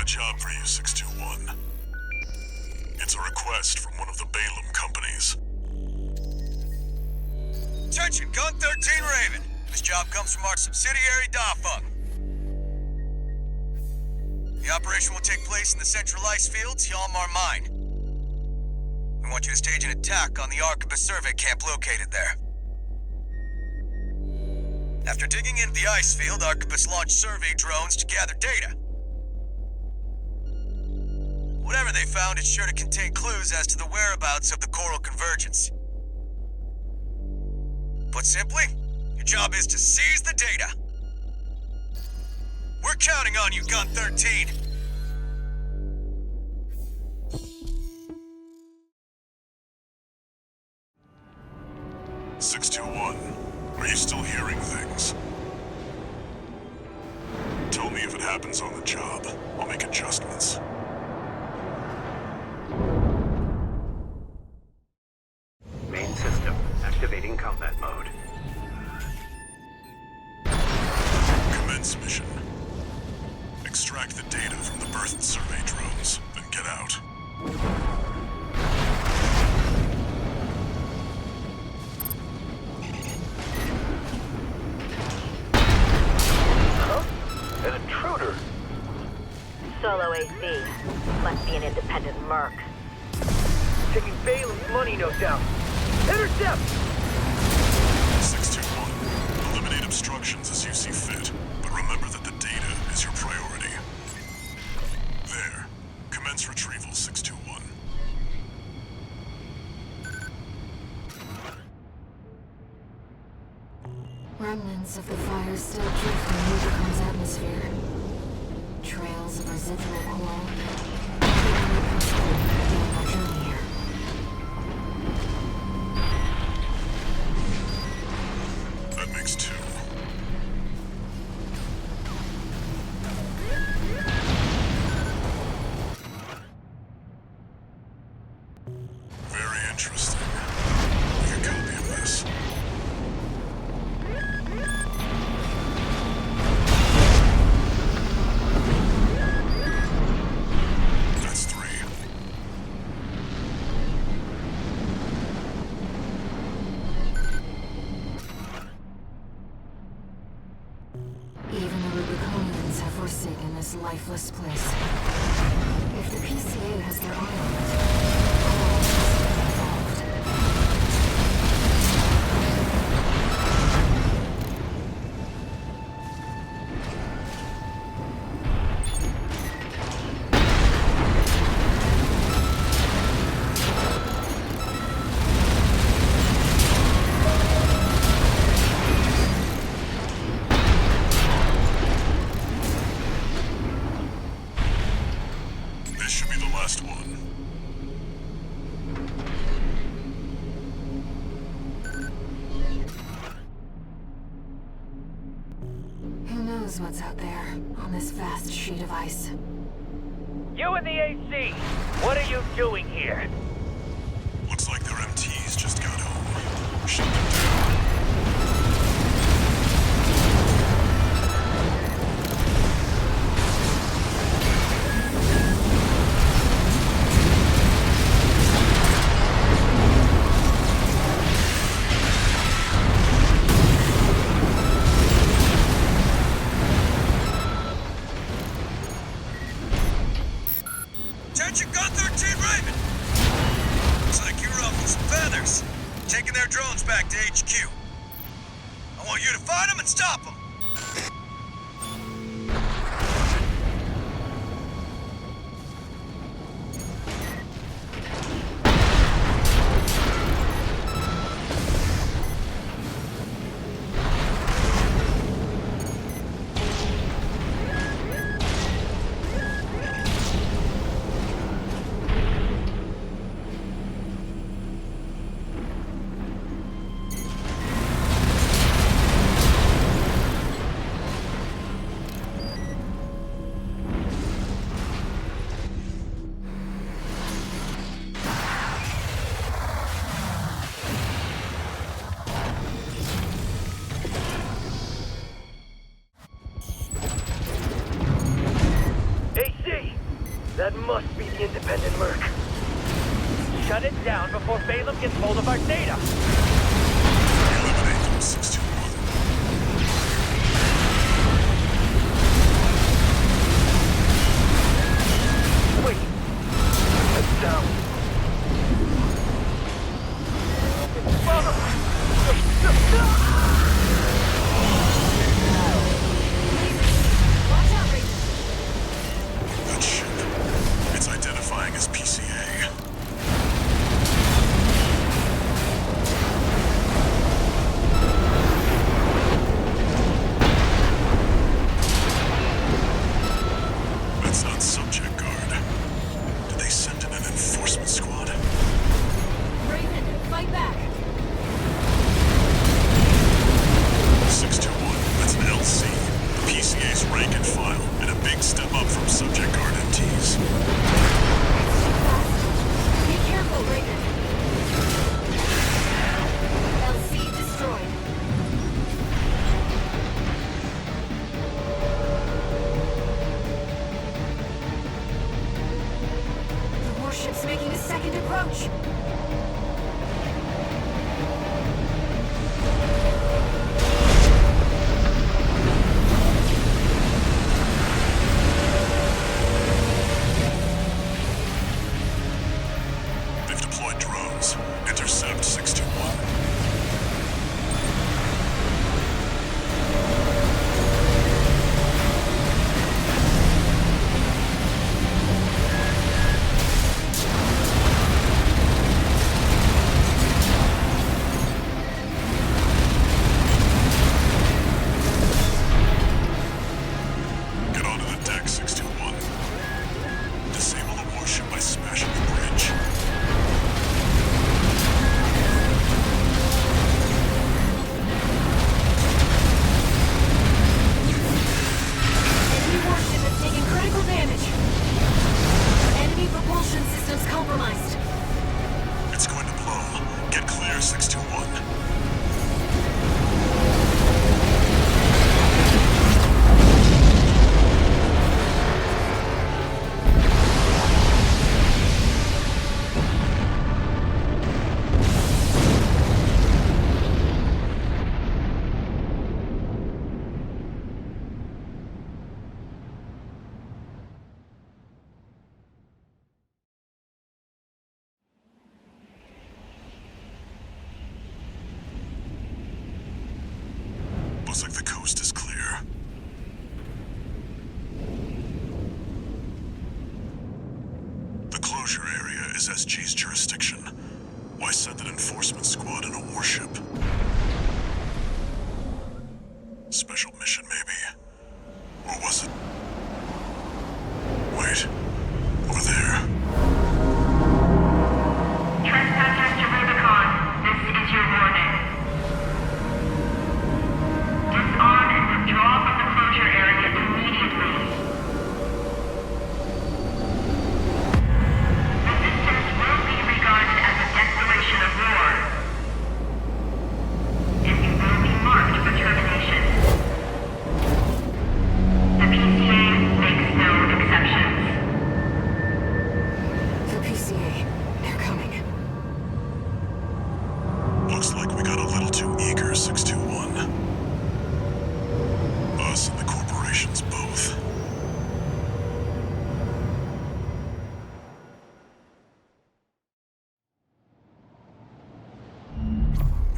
a job for you, 621. It's a request from one of the Balaam companies. Attention, Gun 13 Raven. This job comes from our subsidiary, Dafeng. The operation will take place in the central ice fields, Yalmar Mine. We want you to stage an attack on the Arquebus survey camp located there. After digging into the ice field, Arquebus launched survey drones to gather data. Whatever they found, it's sure to contain clues as to the whereabouts of the coral convergence. Put simply, your job is to seize the data. We're counting on you, Gun 13. Are you still hearing things? Tell me if it happens on the job. I'll make adjustments. Main system, activating combat mode. Commence mission. Extract the data from the birth survey drones, then get out. An intruder! Solo AC. Must be an independent merc. Taking Balaam's money, no doubt. Intercept! 621. Eliminate obstructions as you see fit, but remember that the data is your priority. There. Commence retrieval, 621. Remnants of the fire still drift in Rubicon's atmosphere. Trails of residual coral, keeping me posted during our journey here. That makes two. Very interesting. Make a copy of this. That's three. Even the Rubiconians have forsaken this lifeless place. If the PCA has their eye on it, all must be involved. This should be the last one. Who knows what's out there on this vast sheet of ice? You in the AC! What are you doing here? Looks like their MTs just got home. Shut them down. Attention, Gun 13 Raven! Looks like you ruffled some feathers. Taking their drones back to HQ. I want you to find them and stop them. That must be the independent Merc. Shut it down before Balaam gets hold of our data. Eliminate them, 621. Wait. It's down. Watch out, Raven. That ship. It's identifying as PCA. That's not subject guard. Did they send in an enforcement squad? Raven, fight back. 621. That's an LC. The PCA's rank and file, and a big step up from subject guard MTs. Be careful, Raven. LC destroyed. The warship's making a second approach. They've deployed drones. Intercept 621. Get onto the deck, 621. Disable the warship by smashing the bridge. Enemy warship is taking critical damage. Enemy propulsion systems compromised. It's going to blow. Get clear, 621. Looks like the coast is clear. The closure area is SG's jurisdiction. Why send an enforcement squad in a warship? Special mission, maybe. Or was it? Wait. Over there. Trespassers to Rubicon, this is your warning. Disarm and withdraw from the closure area immediately. Resistance will be regarded as a declaration of war, and you will be marked for termination. The PCA makes no exceptions. The PCA. They're coming. Looks like we got a little too eager, 621. Us and the corporations both.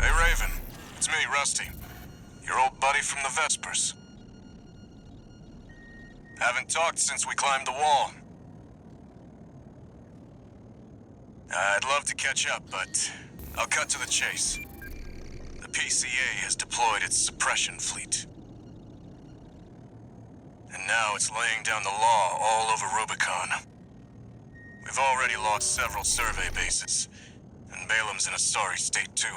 Hey, Raven. It's me, Rusty. Your old buddy from the Vespers. Haven't talked since we climbed the wall. I'd love to catch up, but I'll cut to the chase. The PCA has deployed its suppression fleet. And now it's laying down the law all over Rubicon. We've already lost several survey bases, and Balaam's in a sorry state too.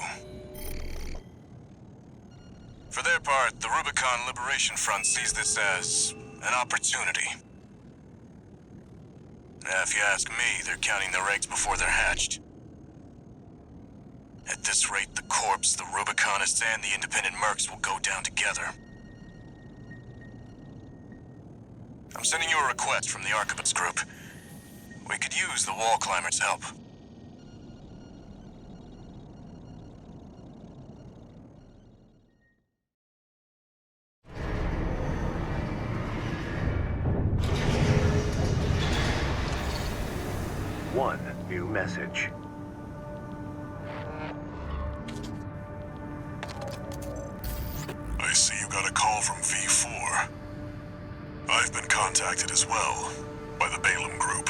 For their part, the Rubicon Liberation Front sees this as an opportunity. If you ask me, they're counting their eggs before they're hatched. At this rate, the Corps, the Rubiconists, and the independent mercs will go down together. I'm sending you a request from the Archibald's group. We could use the wall climber's help. One new message. I see you got a call from V4. I've been contacted as well by the Balaam group.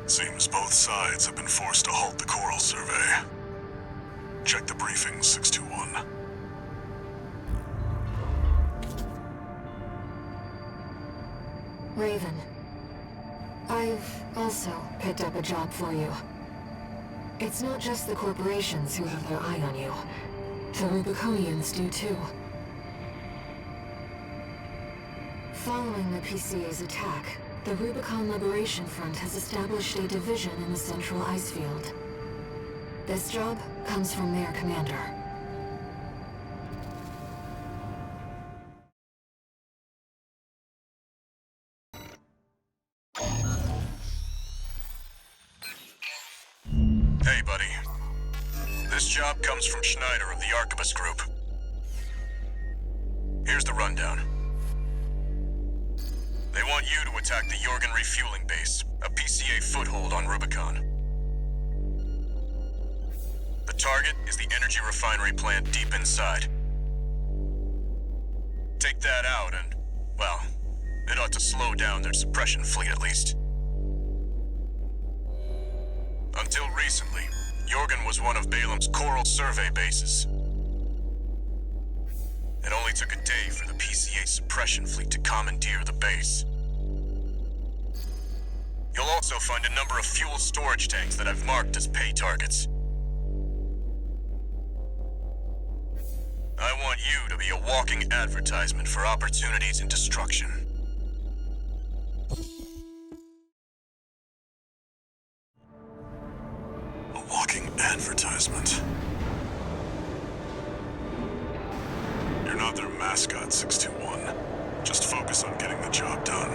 Seems both sides have been forced to halt the coral survey. Check the briefing 621. Raven, I've also picked up a job for you. It's not just the corporations who have their eye on you. The Rubiconians do too. Following the PCA's attack, the Rubicon Liberation Front has established a division in the Central Ice Field. This job comes from their commander. Hey, buddy. This job comes from Schneider of the Archibus Group. Here's the rundown. They want you to attack the Jorgen refueling base, a PCA foothold on Rubicon. The target is the energy refinery plant deep inside. Take that out and, well, it ought to slow down their suppression fleet at least. Until recently, Jorgen was one of Balaam's coral survey bases. It only took a day for the PCA suppression fleet to commandeer the base. You'll also find a number of fuel storage tanks that I've marked as pay targets. I want you to be a walking advertisement for opportunities in destruction. A walking advertisement. You're not their mascot, 621. Just focus on getting the job done.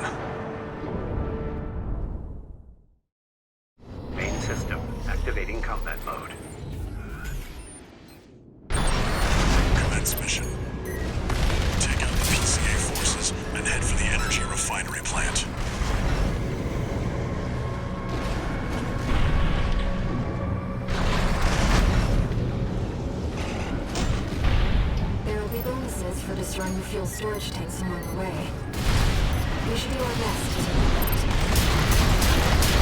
Main system activating combat mode. Commence mission. Take out the PCA forces and head for the energy refinery plant. There will be bonuses for destroying the fuel storage tanks along the way. We should do our best to take them out.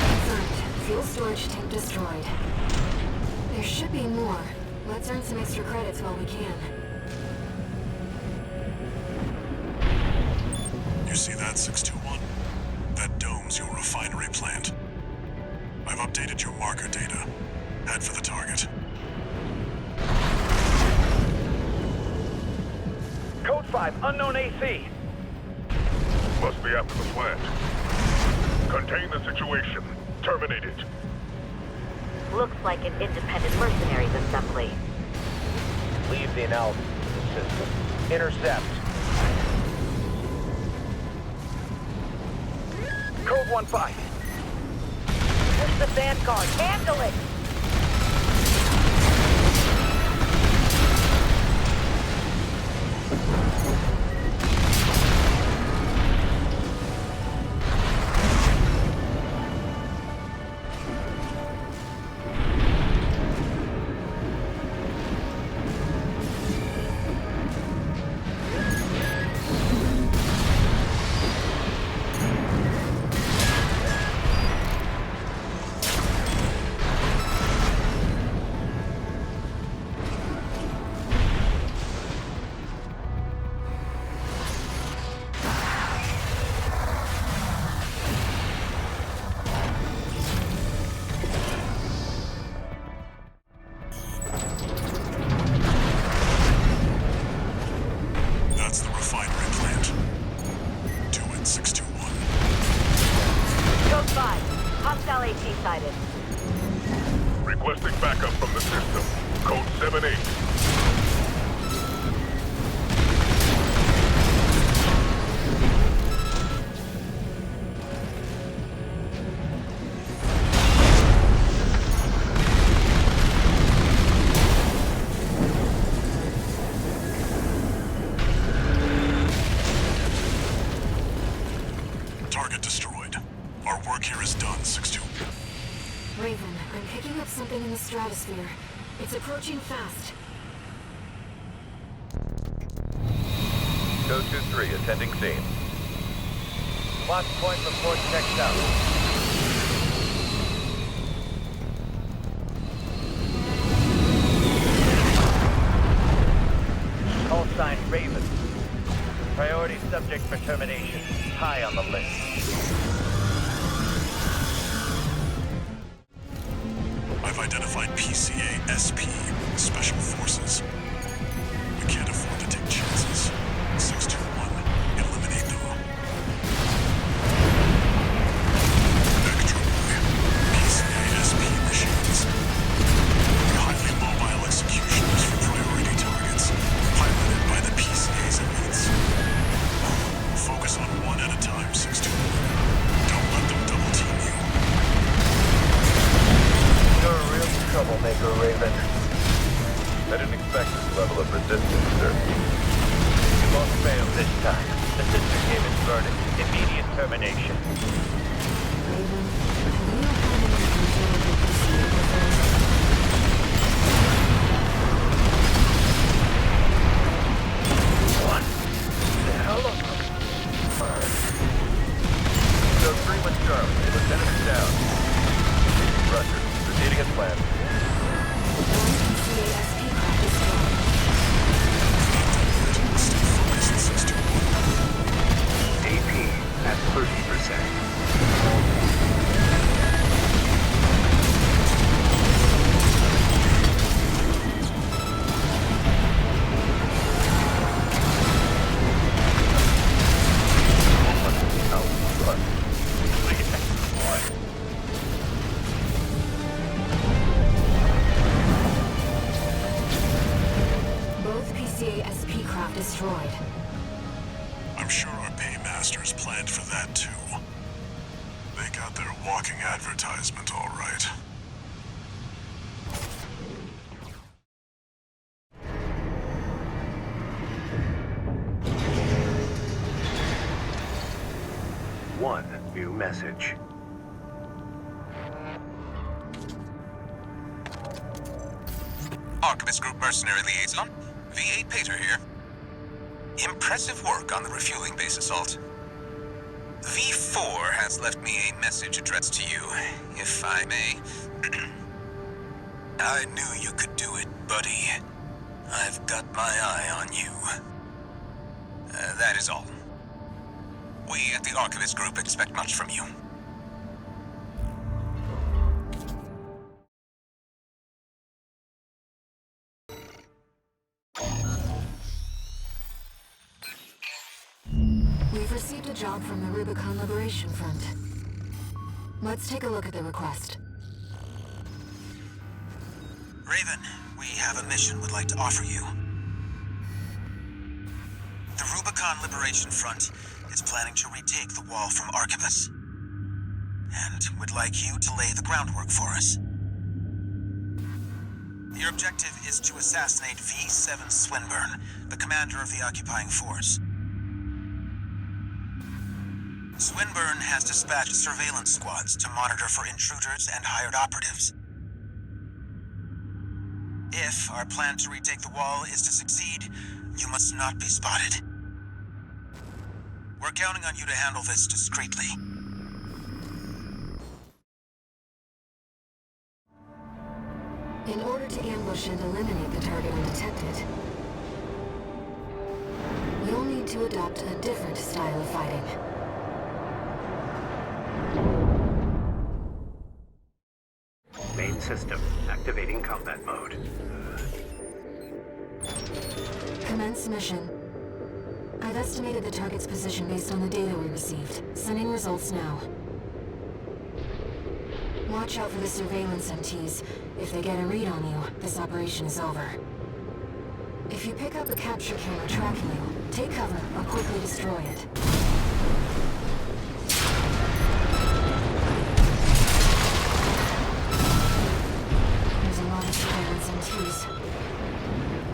Confirmed. Fuel storage tank destroyed. There should be more. Let's earn some extra credits while we can. You see that, 621? That dome's your refinery plant. I've updated your marker data. Head for the target. Code 5, unknown AC. Must be after the plant. Contain the situation. Terminate it. Looks like an independent mercenaries assembly. Leave the analysis of the system. Intercept. Code 1-5. Push the vanguard. Handle it! That's the refinery plant. Do it, 621. Code 5. Hostile AT sighted. Requesting backup from the system. Code 7-8. Our work here is done, 6-2. Raven, I'm picking up something in the stratosphere. It's approaching fast. 223, attending scene. Watch point report checked out. Call sign Raven. Priority subject for termination. High on the list. I've identified PCA SP, Special Forces. We can't afford to take chances. 621, eliminate them. Vectroid, PCA SP machines. Highly mobile executioners for priority targets, piloted by the PCA's elites. Focus on one at a time, 621. Don't let them double team you. You're a real troublemaker, Raven. I didn't expect this level of resistance, sir. You won't fail this time. The sister gave its verdict. Immediate termination. Raven, have you had any control of the PCA before? What the hell of a... So 3-1 Charlie, Lieutenant is down. Roger, proceeding as planned. One PCA SP craft is gone. Stay focused, 621. AP at 30%. Both PCA SP craft destroyed. I'm sure our paymasters planned for that too. They got their walking advertisement all right. One new message. Archivist Group Mercenary Liaison, V8 Pater here. Impressive work on the refueling base assault. V4 has left me a message addressed to you, if I may. I knew you could do it, buddy. I've got my eye on you. That is all. We at the Archivist Group expect much from you. We've received a job from the Rubicon Liberation Front. Let's take a look at the request. Raven, we have a mission we'd like to offer you. The Rubicon Liberation Front is planning to retake the wall from Archivus. And would like you to lay the groundwork for us. Your objective is to assassinate V7 Swinburne, the commander of the occupying force. Swinburne has dispatched surveillance squads to monitor for intruders and hired operatives. If our plan to retake the wall is to succeed, you must not be spotted. We're counting on you to handle this discreetly. In order to ambush and eliminate the target undetected, you'll need to adopt a different style of fighting. Main system activating combat mode. Commence mission. I've estimated the target's position based on the data we received. Sending results now. Watch out for the surveillance MTs. If they get a read on you, this operation is over. If you pick up a capture camera tracking you, take cover or quickly destroy it. There's a lot of surveillance MTs.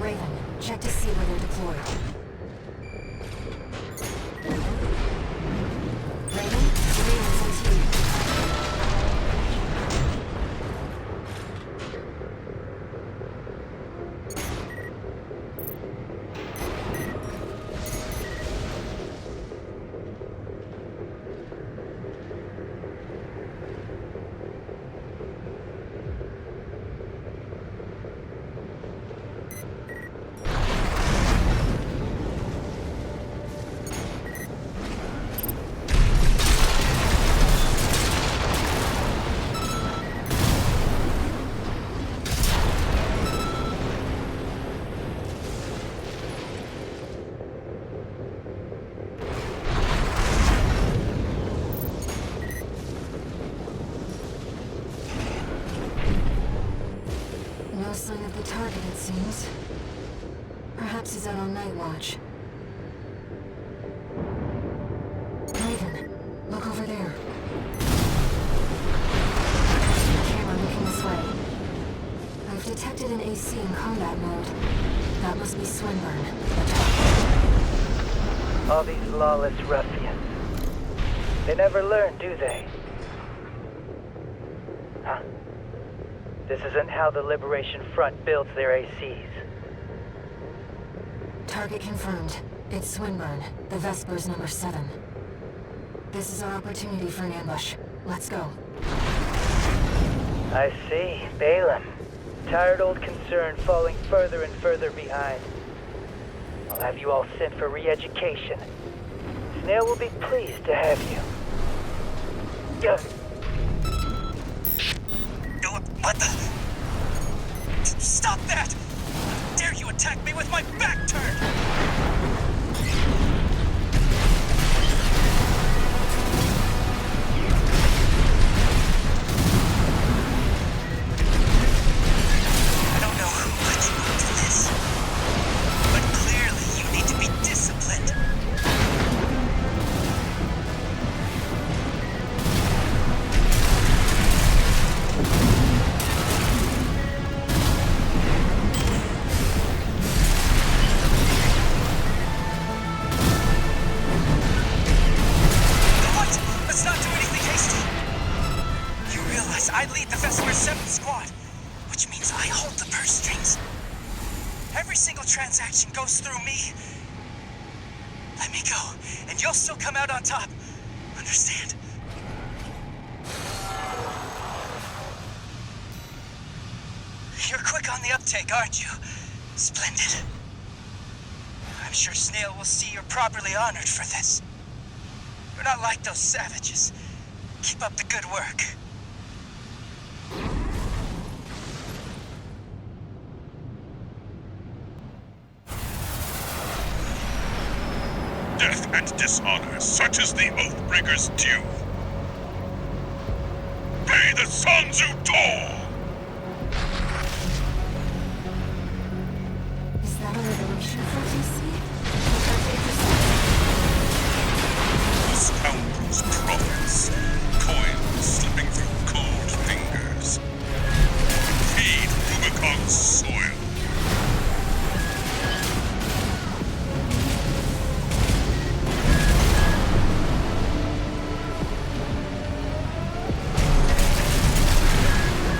Raven, check to see where they're deployed. Raven, surveillance MT. sign of the target, it seems. Perhaps he's out on night watch. Raven, look over there. Camera looking this way. I've detected an AC in combat mode. That must be Swinburne. All these lawless ruffians. They never learn, do they? Huh? This isn't how the Liberation Front builds their ACs. Target confirmed. It's Swinburne, the Vespers number 7. This is our opportunity for an ambush. Let's go. I see. Balaam. Tired old concern falling further and further behind. I'll have you all sent for re-education. Snail will be pleased to have you. What the? Stop that! How dare you attack me with my back turned? I don't know who put you into this, but clearly you need to be disciplined. What? Let's not do anything hasty. You realize I lead the Vesper 7th Squad, which means I hold the purse strings. Every single transaction goes through me. Let me go, and you'll still come out on top. Understand? You're quick on the uptake, aren't you? Splendid. I'm sure Snail will see you're properly honored for this. You're not like those savages. Keep up the good work. Death and dishonor, such as the Oathbreakers due. Pay the sons who tore! Is that a liberation for DC? Scoundrels' profits, coins slipping through cold fingers. Feed Rubicon's soil.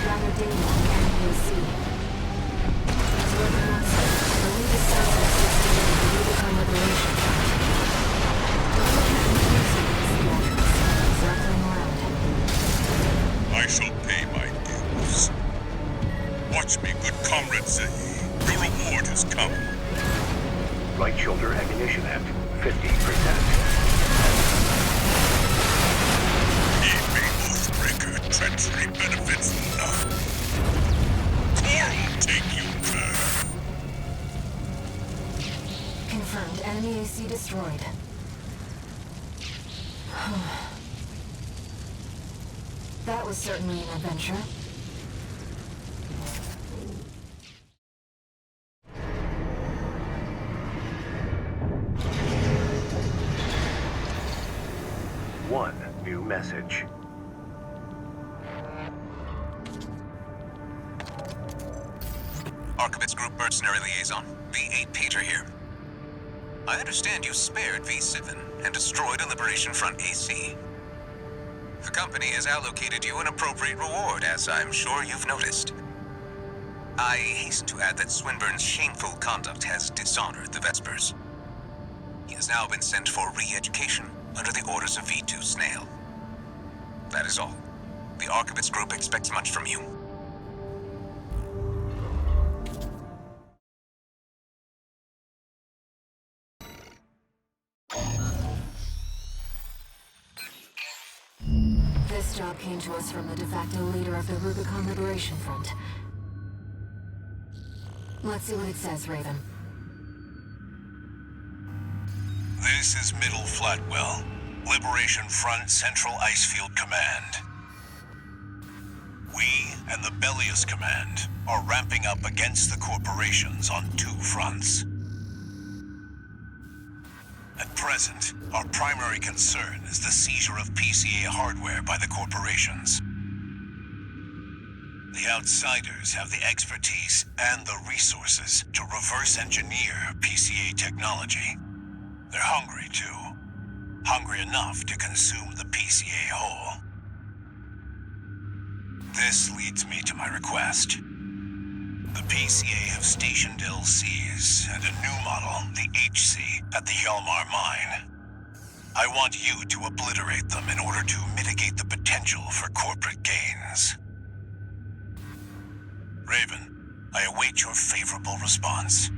Gather data on the NBC. It's working on site. The latest sensor system is the Rubicon Liberation Front. Don't look at the music as the entrance. Circling around. I shall pay my dues. Watch me, good comrade Zay. Your reward has come. Right shoulder ammunition at 50%. Heed me, Oathbreaker. Treachery benefits none. Take you there. Confirmed. Enemy AC destroyed. That was certainly an adventure. One new message. Archivist Group Mercenary Liaison, V8 Peter here. I understand you spared V7 and destroyed a Liberation Front AC. The company has allocated you an appropriate reward, as I'm sure you've noticed. I hasten to add that Swinburne's shameful conduct has dishonored the Vespers. He has now been sent for re-education under the orders of V2 Snail. That is all. The Archivist Group expects much from you. This job came to us from the de facto leader of the Rubicon Liberation Front. Let's see what it says, Raven. This is Middle Flatwell, Liberation Front Central Icefield Command. We and the Bellius Command are ramping up against the corporations on two fronts. At present, our primary concern is the seizure of PCA hardware by the corporations. The outsiders have the expertise and the resources to reverse engineer PCA technology. They're hungry, too. Hungry enough to consume the PCA whole. This leads me to my request. The PCA have stationed LCs and a new model, the HC, at the Hjalmar mine. I want you to obliterate them in order to mitigate the potential for corporate gains. Raven, I await your favorable response.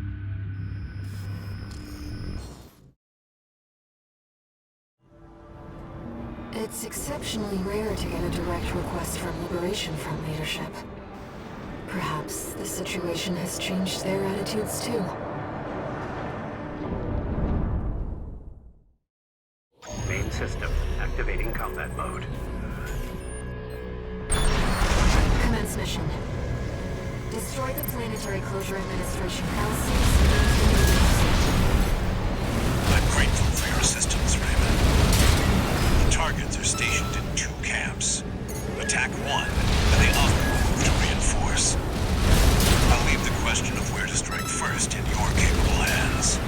It's exceptionally rare to get a direct request from Liberation Front leadership. Perhaps the situation has changed their attitudes too. Main system activating combat mode. Commence mission. Destroy the Planetary Closure Administration LCs. I'm grateful for your assistance, Raven. The targets are stationed in two camps. Attack one, and the other will move to reinforce. I'll leave the question of where to strike first in your capable hands.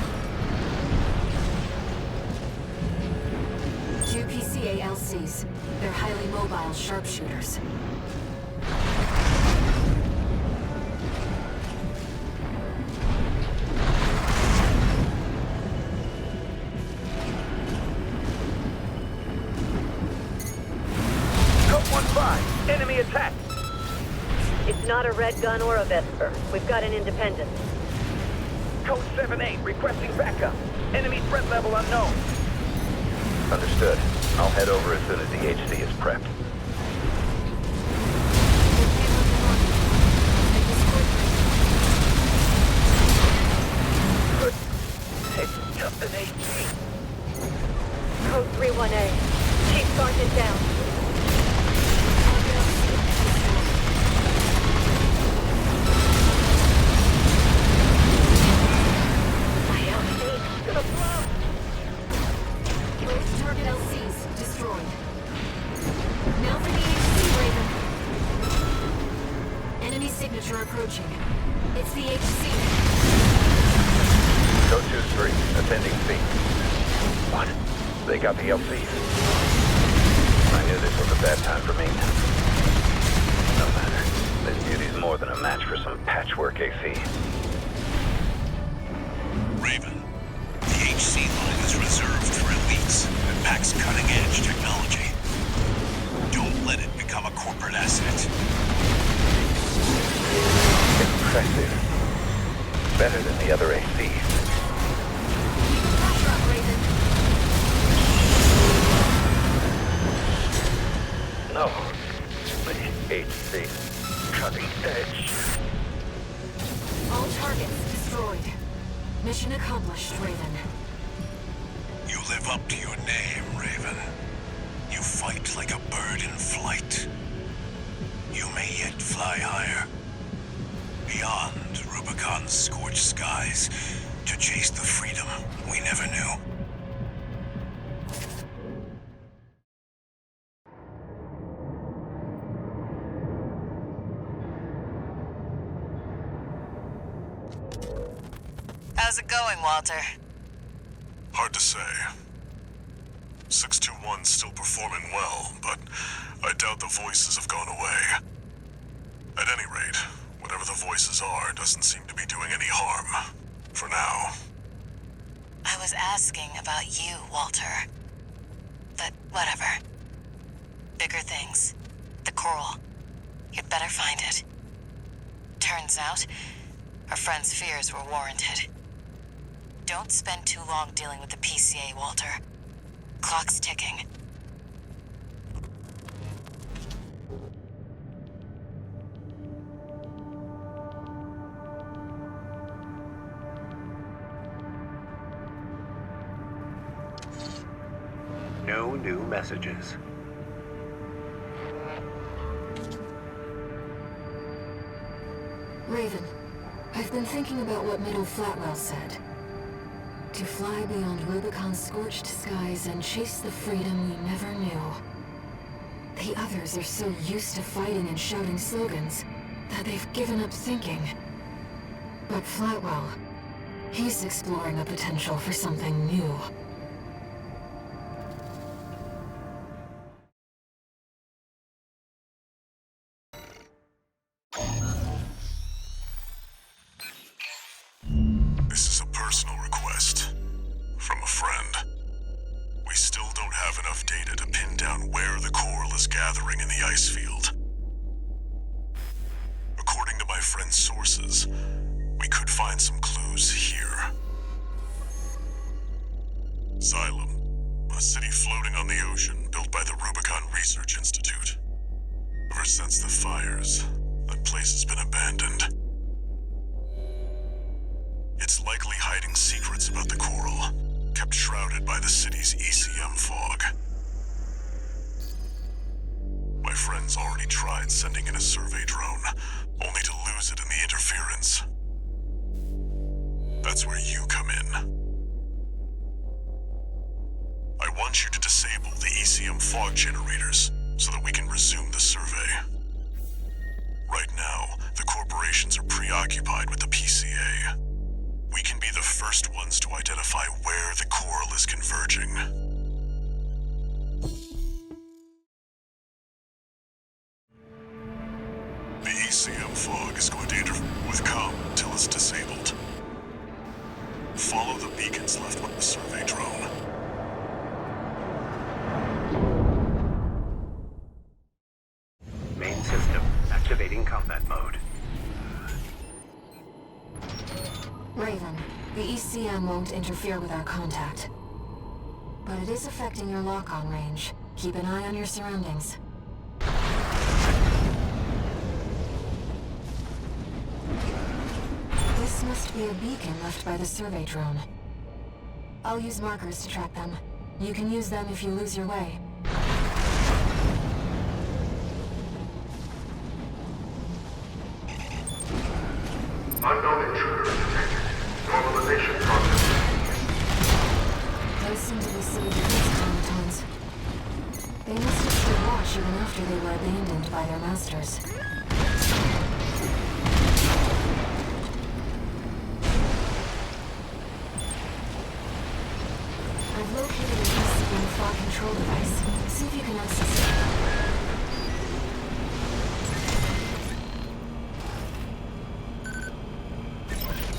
Two PCA LCs. They're highly mobile sharpshooters. Enemy attack! It's not a Red Gun or a Vesper. We've got an independent. Code 7-8 requesting backup. Enemy threat level unknown. Understood. I'll head over as soon as the HC is prepped. Good. It's just an HC. Code 3-1A. Chief Sergeant down. Target LCs destroyed. Now for the HC, Raven. Enemy signature approaching. It's the HC. Code 2-3, attending C. What? They got the LCs. I knew this was a bad time for me. No matter. This beauty's more than a match for some patchwork AC. Raven, the HC line is reserved for elites and packs cutting-edge technology. Don't let it become a corporate asset. Impressive. Better than the other ACs. Backdrop, Raven. No. The HC. Cutting edge. All targets destroyed. Mission accomplished, Raven. You live up to your name, Raven. You fight like a bird in flight. You may yet fly higher. Beyond Rubicon's scorched skies, to chase the freedom we never knew. How's it going, Walter? Hard to say. 621's still performing well, but I doubt the voices have gone away. At any rate, whatever the voices are doesn't seem to be doing any harm. For now. I was asking about you, Walter. But whatever. Bigger things. The coral. You'd better find it. Turns out, our friend's fears were warranted. Don't spend too long dealing with the PCA, Walter. Clock's ticking. No new messages. Raven, I've been thinking about what Middle Flatwell said. To fly beyond Rubicon's scorched skies and chase the freedom we never knew. The others are so used to fighting and shouting slogans that they've given up thinking. But Flatwell, he's exploring the potential for something new. This is a personal request from a friend. We still don't have enough data to pin down where the coral is gathering in the ice field. According to my friend's sources, we could find some clues here. Xylem, a city floating on the ocean built by the Rubicon Research Institute. Ever since the fires, that place has been abandoned. It's likely hiding secrets about the coral, kept shrouded by the city's ECM fog. My friend's already tried sending in a survey drone, only to lose it in the interference. That's where you come in. I want you to disable the ECM fog generators so that we can resume the survey. Right now, the corporations are preoccupied with the PCA. We can be the first ones to identify where the coral is converging. The ECM fog is going to interfere with comm until it's disabled. Follow the beacons left with the survey drone. Main system activating combat mode. Raven, the ECM won't interfere with our contact. But it is affecting your lock-on range. Keep an eye on your surroundings. This must be a beacon left by the survey drone. I'll use markers to track them. You can use them if you lose your way. Unknown intruder detected. Normalization process. Those seem to be city defense automatons. They must have stood watch even after they were abandoned by their masters. I've located an ECM fog control device. See if you can access it.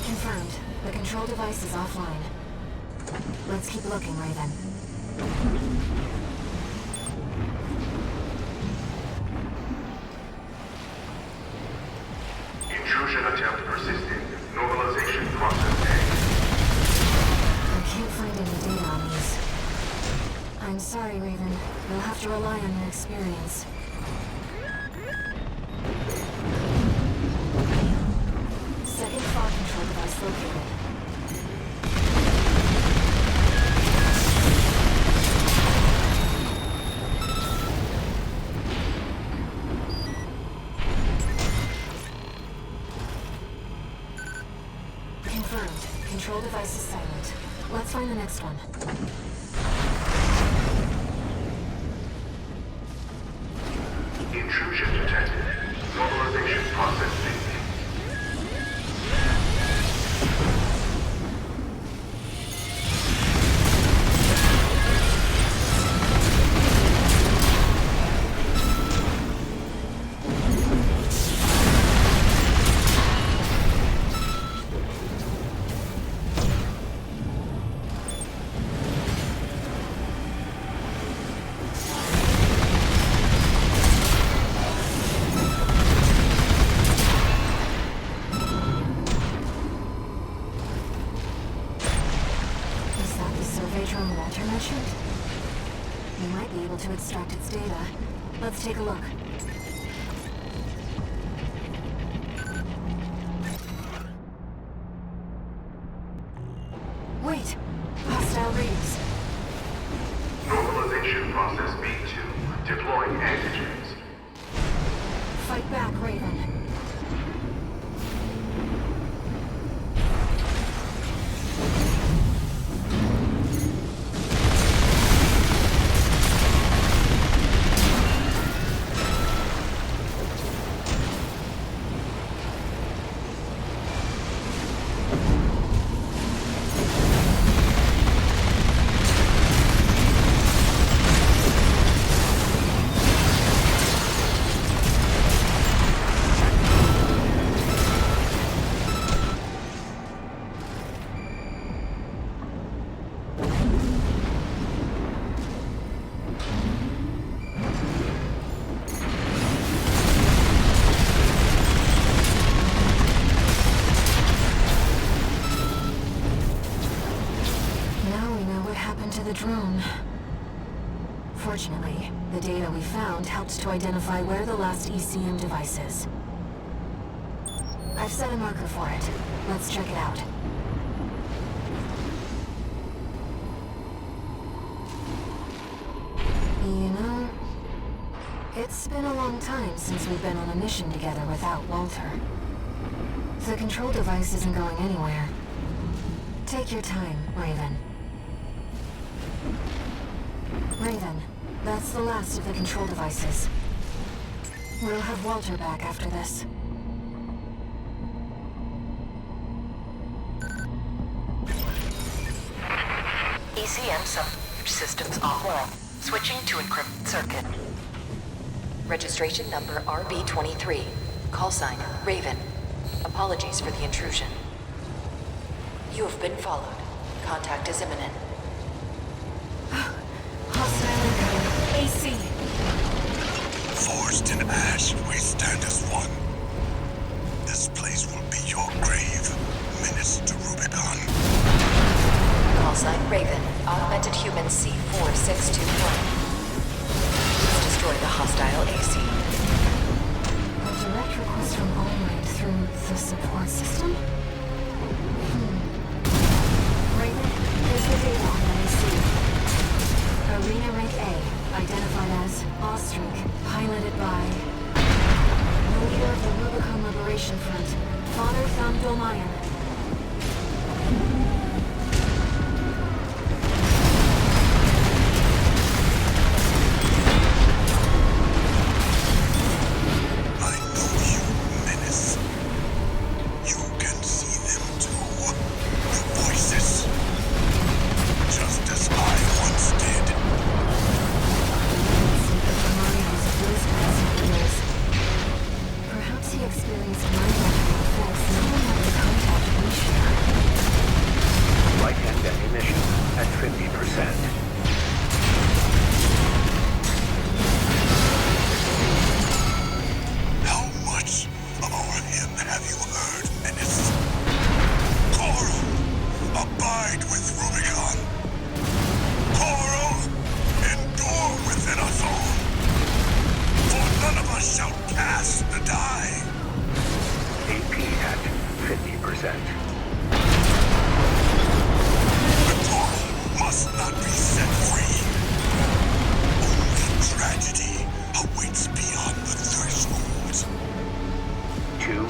Confirmed. The control device is offline. Let's keep looking, Raven. Intrusion attempt persisting. Normalization process A. I can't find any data on these. I'm sorry, Raven. You'll have to rely on your experience. Second fog control device located. Confirmed. Control device is silent. Let's find the next one. Intrusion detected. Normalization process B. You might be able to extract its data. Let's take a look. Wait! Hostile readings. Normalization process B2. Deploying antigens. Fight back, Raven. drone. Fortunately, the data we found helped to identify where the last ECM device is. I've set a marker for it. Let's check it out. You know, it's been a long time since we've been on a mission together without Walter. The control device isn't going anywhere. Take your time, Raven. Raven, that's the last of the control devices. We'll have Walter back after this. ECM systems offline. Switching to encrypted circuit. Registration number RB23. Call sign Raven. Apologies for the intrusion. You have been followed. Contact is imminent. Hostile incoming. AC. Forged in ash, we stand as one. This place will be your grave. Menace to Rubicon. Call sign Raven. Augmented human C4621. Let's destroy the hostile AC. A direct request from Allmind through the support system? Raven, here's the data on the AC. Arena Rank A, identified as Ostrich, piloted by the leader of the Rubicon Liberation Front, Father Thamdomayan.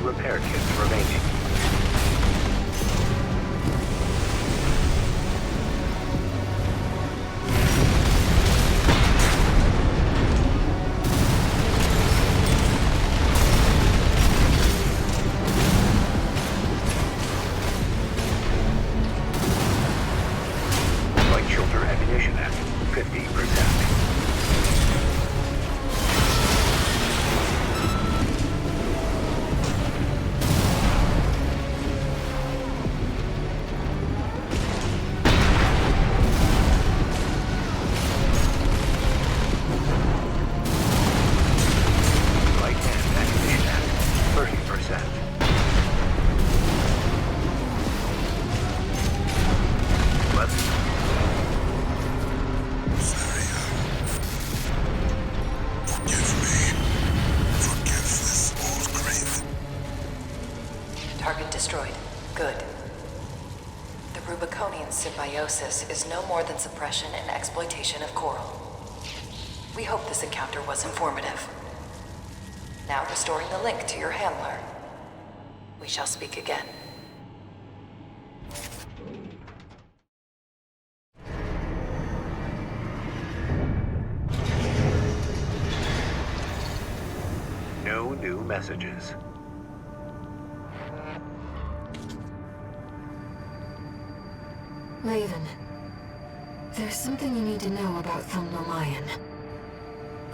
repair kits remaining. Light shoulder ammunition at 50%. Target destroyed. Good. The Rubiconian symbiosis is no more than suppression and exploitation of coral. We hope this encounter was informative. Now restoring the link to your handler. We shall speak again. No new messages. Raven, there's something you need to know about Thamnomayan.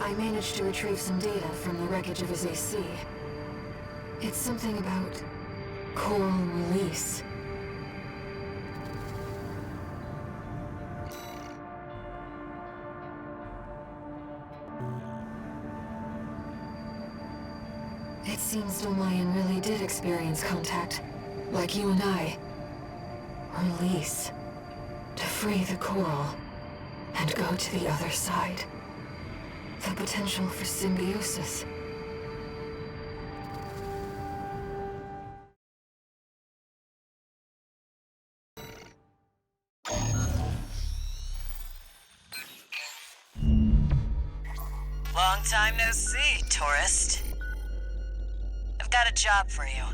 I managed to retrieve some data from the wreckage of his AC. It's something about coral release. It seems Domayan really did experience contact, like you and I. Release. To free the coral. and go to the other side. The potential for symbiosis. Long time no see, tourist. I've got a job for you.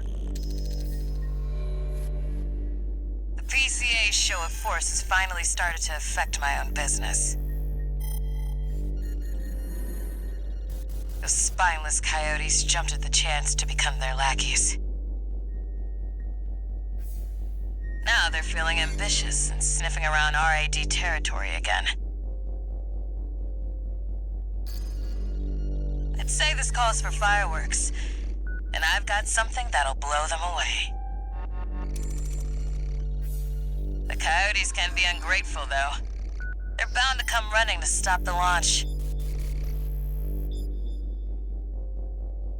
The PCA's show of force has finally started to affect my own business. Those spineless coyotes jumped at the chance to become their lackeys. Now they're feeling ambitious and sniffing around RAD territory again. I'd say this calls for fireworks, and I've got something that'll blow them away. The coyotes can be ungrateful, though. They're bound to come running to stop the launch.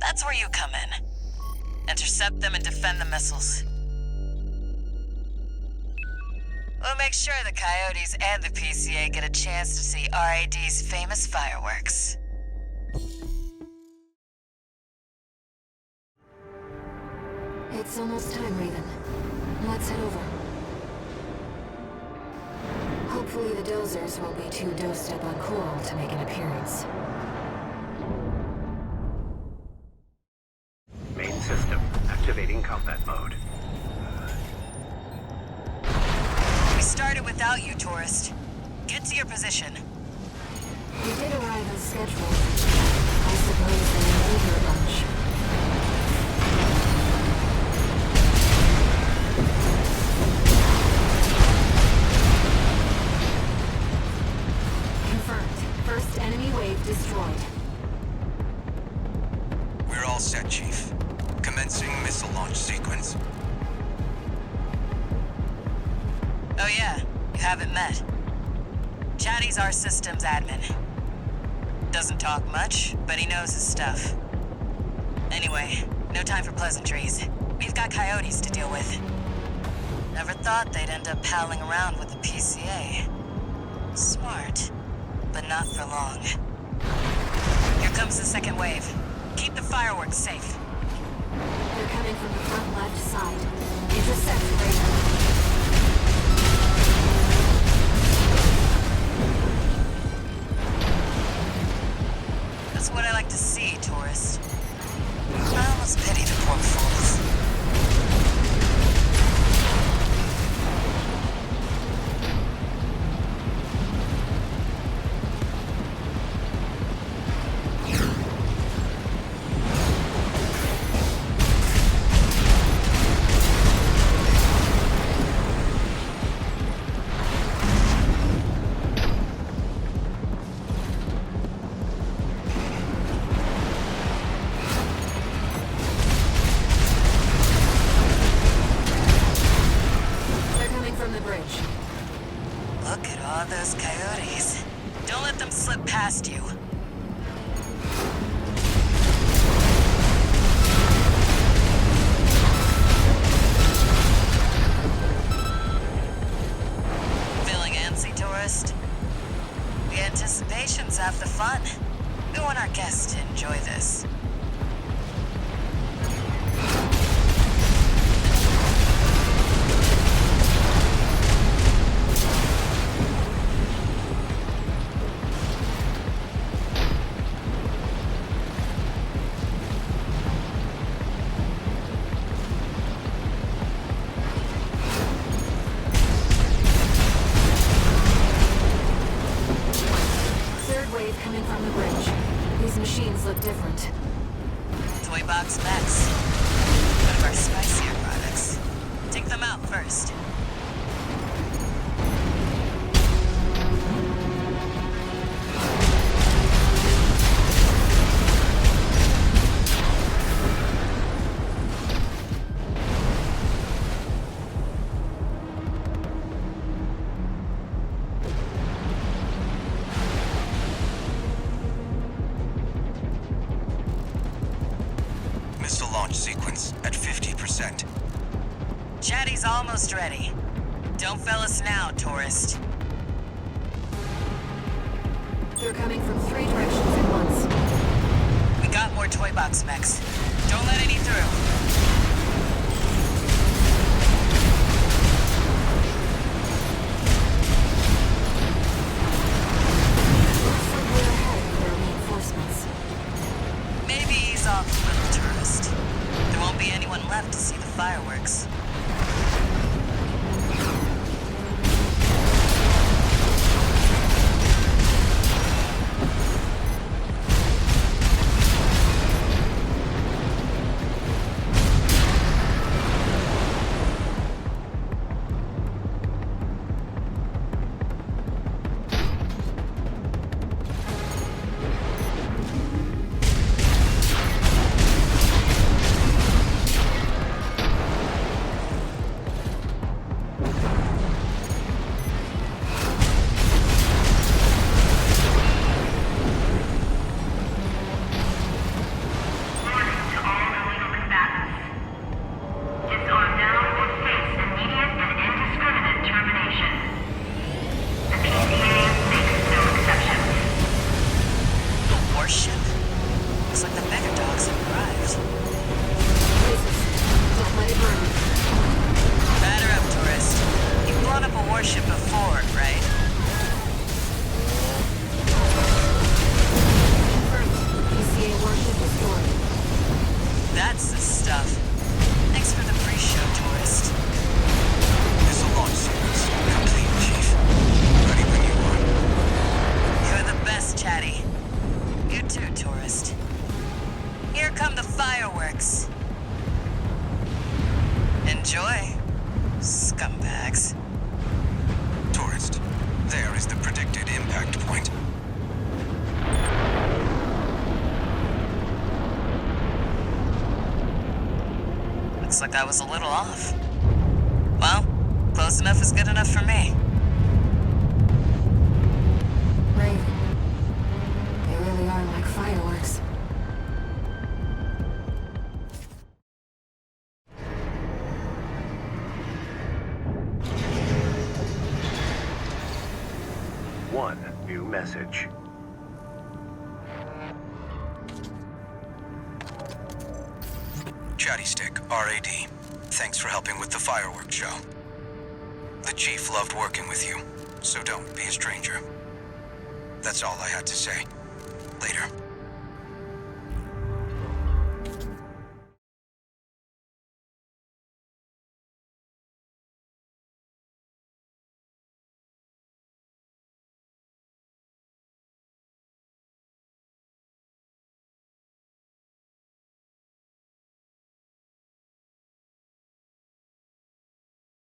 That's where you come in. Intercept them and defend the missiles. We'll make sure the coyotes and the PCA get a chance to see RAD's famous fireworks. It's almost time, Raven. Let's head over. Hopefully the dozers won't be too dosed up on coral to make an appearance. Main system, activating combat mode. We started without you, tourist. Get to your position. We did arrive on schedule. I suppose they made your lunch. First enemy wave destroyed. We're all set, Chief. Commencing missile launch sequence. Oh yeah, you haven't met. Chatty's our systems admin. Doesn't talk much, but he knows his stuff. Anyway, no time for pleasantries. We've got coyotes to deal with. Never thought they'd end up palling around with the PCA. Smart. But not for long. Here comes the second wave. Keep the fireworks safe. They're coming from the front left side. Intercept Raven. That's what I like to see, tourist. I almost pity the poor fools. Look at all those coyotes. Don't let them slip past you. Feeling antsy, tourist? The anticipation's half the fun. We want our guests to enjoy this. Coming from the bridge. These machines look different. Toy box mechs. One of our spicier products. Take them out first. Missile launch sequence at 50%. Chatty's almost ready. Don't fail us now, tourist. They're coming from 3 directions at once. We got more toy box mechs. Don't let any through. Looks like we're ahead of their reinforcements. Maybe ease off, little tourist. There won't be anyone left to see the fireworks. Enjoy, scumbags. Tourist, there is the predicted impact point. Looks like I was a little off. Well, close enough is good enough for me. Raven. They really are like fireworks. One new message. Chatty Stick, RAD. Thanks for helping with the fireworks show. The chief loved working with you, so don't be a stranger. That's all I had to say. Later.